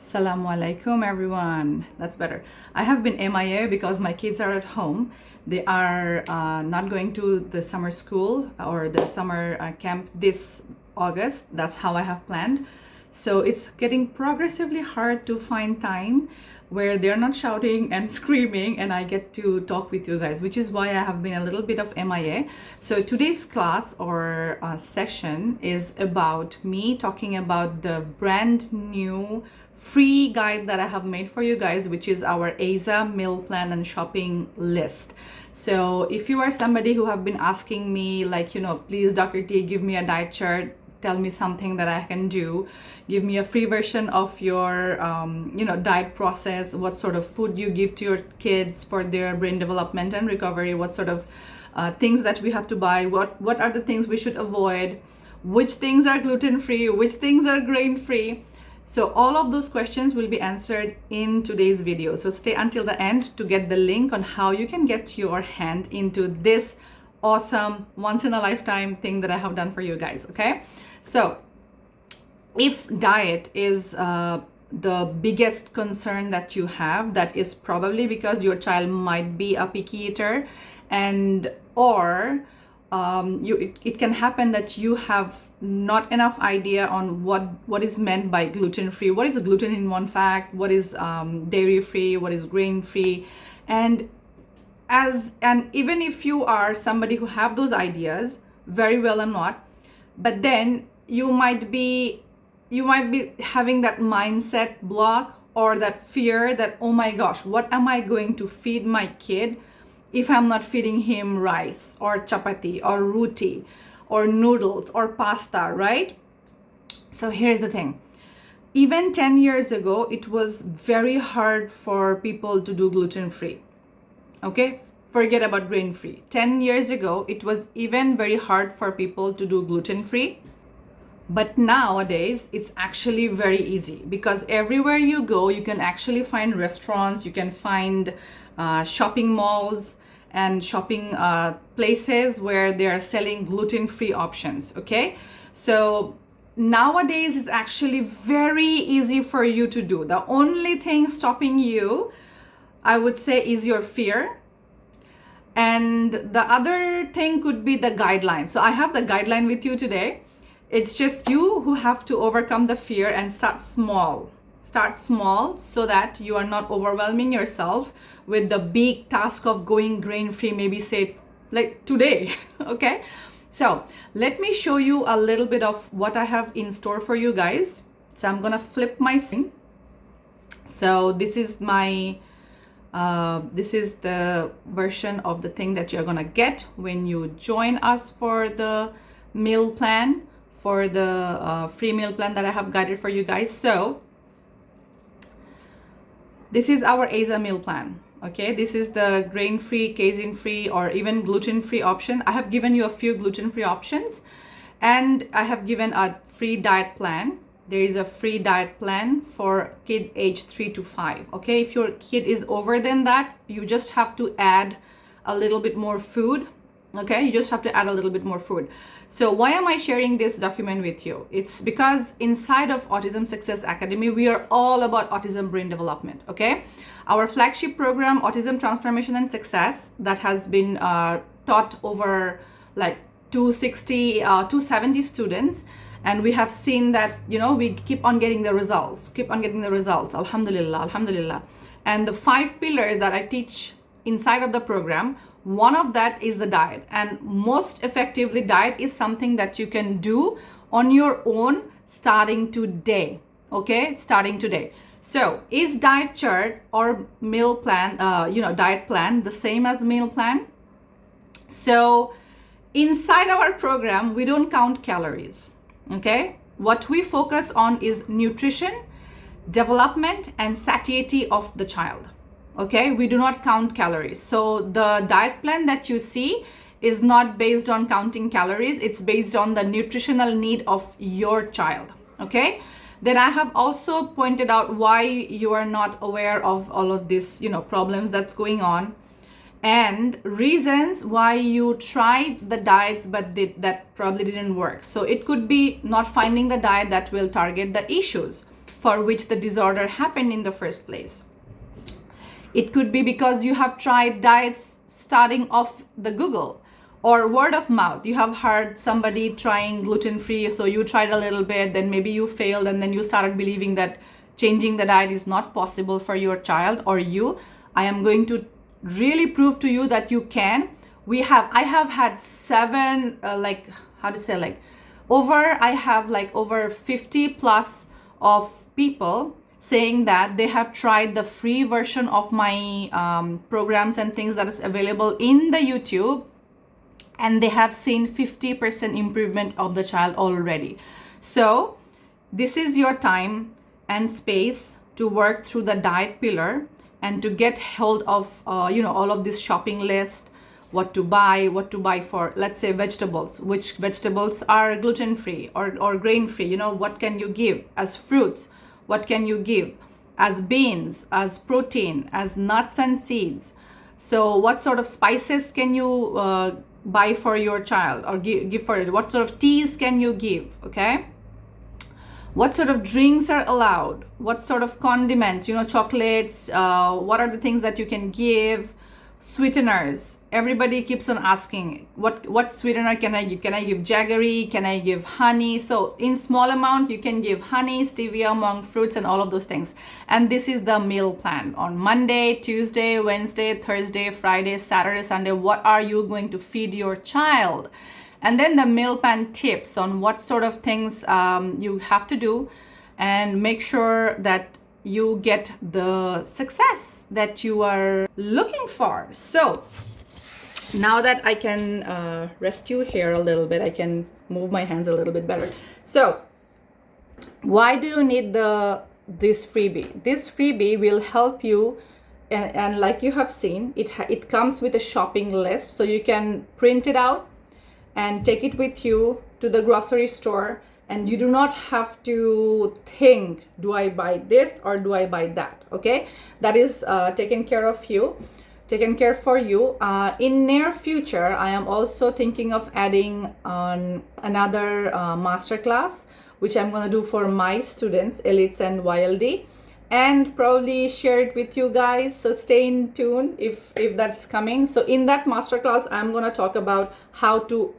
Assalamu alaikum everyone. That's better. I have been MIA because my kids are at home. They are not going to the summer school or the summer camp this August. That's how I have planned. So it's getting progressively hard to find time where they're not shouting and screaming and I get to talk with you guys, which is why I have been a little bit of MIA. So today's class or session is about me talking about the brand new free guide that I have made for you guys, which is our ASA meal plan and shopping list. So if you are somebody who have been asking me like, please Dr. T, give me a diet chart, tell me something that I can do, give me a free version of your diet process, what sort of food you give to your kids for their brain development and recovery, what sort of things that we have to buy, what are the things we should avoid, which things are gluten-free, which things are grain-free. So all of those questions will be answered in today's video. So stay until the end to get the link on how you can get your hand into this awesome once in a lifetime thing that I have done for you guys, okay? So if diet is the biggest concern that you have, that is probably because your child might be a picky eater, and or it can happen that you have not enough idea on what is meant by gluten-free, what is a gluten in one fact, what is dairy-free, what is grain-free, and even if you are somebody who have those ideas very well or not, but then you might be having that mindset block or that fear that, oh my gosh, what am I going to feed my kid if I'm not feeding him rice or chapati or roti or noodles or pasta, right? So here's the thing. Even 10 years ago, it was very hard for people to do gluten-free. Okay, forget about grain-free. 10 years ago, it was even very hard for people to do gluten-free. But nowadays, it's actually very easy because everywhere you go, you can actually find restaurants, you can find shopping malls and shopping places where they are selling gluten-free options, okay? So nowadays, it's actually very easy for you to do. The only thing stopping you, I would say, is your fear. And the other thing could be the guideline. So I have the guideline with you today. It's just you who have to overcome the fear and start small. Start small so that you are not overwhelming yourself with the big task of going grain-free, maybe say like today, okay? So let me show you a little bit of what I have in store for you guys. So I'm gonna flip my screen. So this is my this is the version of the thing that you're gonna get when you join us for the meal plan, for the free meal plan that I have guided for you guys. So this is our ASA meal plan, okay? This is the grain-free, casein-free, or even gluten-free option. I have given you a few gluten-free options, and I have given a free diet plan. There is a free diet plan for kid age 3 to 5, okay? If your kid is over than that, you just have to add a little bit more food, okay? You just have to add a little bit more food. So why am I sharing this document with you? It's because inside of Autism Success Academy, we are all about autism brain development, okay? Our flagship program, Autism Transformation and Success, that has been taught over like 270 students. And we have seen that, we keep on getting the results, alhamdulillah, alhamdulillah. And the 5 pillars that I teach inside of the program, one of that is the diet. And most effectively, diet is something that you can do on your own starting today, okay? Starting today. So is diet chart or meal plan, diet plan the same as meal plan? So inside our program, we don't count calories, okay? What we focus on is nutrition, development, and satiety of the child. Okay, we do not count calories. So the diet plan that you see is not based on counting calories. It's based on the nutritional need of your child. Okay, then I have also pointed out why you are not aware of all of this, problems that's going on, and reasons why you tried the diets but that probably didn't work. So it could be not finding the diet that will target the issues. for which the disorder happened in the first place. It could be because you have tried diets starting off the Google, or word of mouth. You have heard somebody trying gluten-free, so you tried a little bit, then maybe you failed, and then you started believing that changing the diet is not possible for your child or you. I am going to really prove to you that you can. I have had over 50 plus of people saying that they have tried the free version of my programs and things that is available in the YouTube, and they have seen 50% improvement of the child already. So this is your time and space to work through the diet pillar and to get hold of all of this shopping list, what to buy for, let's say, vegetables, which vegetables are gluten-free or grain-free, what can you give as fruits, what can you give as beans, as protein, as nuts and seeds. So what sort of spices can you buy for your child or give for it? What sort of teas can you give? Okay, what sort of drinks are allowed, what sort of condiments, chocolates, what are the things that you can give, sweeteners. Everybody keeps on asking, what sweetener can I give? Can I give jaggery? Can I give honey? So in small amount you can give honey, stevia, monk fruits, and all of those things. And this is the meal plan on Monday, Tuesday, Wednesday, Thursday, Friday, Saturday, Sunday. What are you going to feed your child? And then the meal plan tips on what sort of things you have to do, and make sure that you get the success that you are looking for. So now that I can rest you here a little bit, I can move my hands a little bit better. So why do you need this freebie? This freebie will help you, and like you have seen, it comes with a shopping list, so you can print it out and take it with you to the grocery store, and you do not have to think, do I buy this or do I buy that? Okay, that is taken care for you. In near future, I am also thinking of adding on another masterclass, which I'm going to do for my students, elites and YLD, and probably share it with you guys. So stay in tune if that's coming. So in that masterclass, I'm going to talk about how to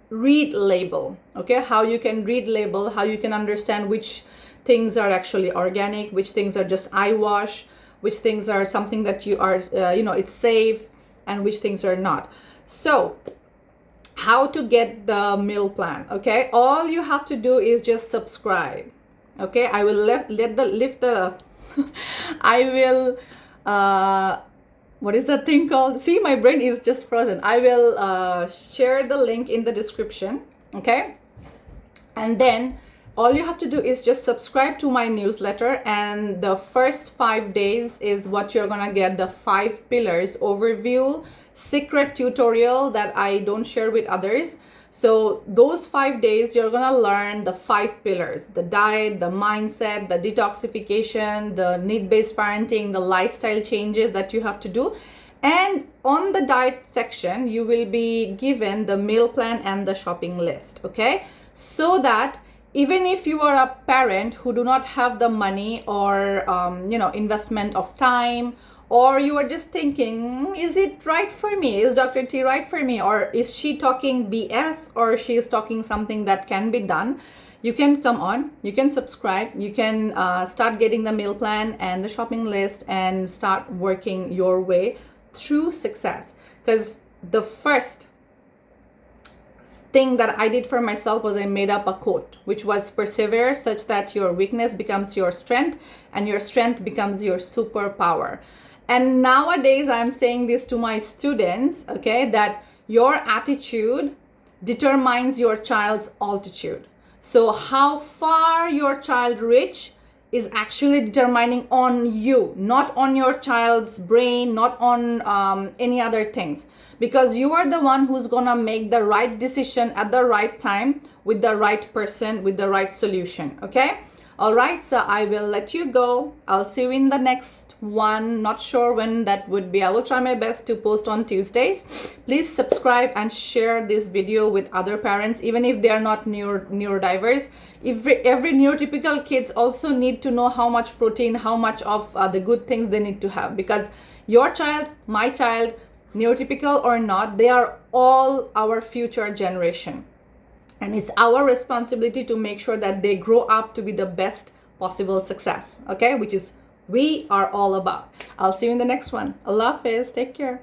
read label. Okay, how you can read label, how you can understand which things are actually organic, which things are just eyewash, which things are something that you are it's safe, and which things are not. So how to get the meal plan? Okay, all you have to do is just subscribe. Okay, I will I will what is that thing called? See, my brain is just frozen. I will share the link in the description. Okay, and then all you have to do is just subscribe to my newsletter, and the first 5 days is what you're gonna get, the 5 pillars overview, secret tutorial that I don't share with others. So those 5 days you're gonna learn the 5 pillars: the diet, the mindset, the detoxification, the need-based parenting, the lifestyle changes that you have to do. And on the diet section, you will be given the meal plan and the shopping list. Okay, so that even if you are a parent who do not have the money or investment of time, or you are just thinking, is it right for me? Is Dr. T right for me? Or is she talking BS, or she is talking something that can be done? You can come on, you can subscribe, you can start getting the meal plan and the shopping list and start working your way through success. Because the first thing that I did for myself was I made up a quote, which was persevere such that your weakness becomes your strength and your strength becomes your superpower. And nowadays I'm saying this to my students, okay, that your attitude determines your child's altitude. So how far your child reach is actually determining on you, not on your child's brain, not on any other things, because you are the one who's gonna make the right decision at the right time with the right person, with the right solution. Okay, all right, so I will let you go. I'll see you in the next one, not sure when that would be. I will try my best to post on Tuesdays. Please subscribe and share this video with other parents, even if they are not neurodiverse. Every neurotypical kids also need to know how much protein, how much of the good things they need to have, because your child, my child, neurotypical or not, they are all our future generation. And it's our responsibility to make sure that they grow up to be the best possible success, okay? Which is we are all about. I'll see you in the next one. Allah Hafiz. Take care.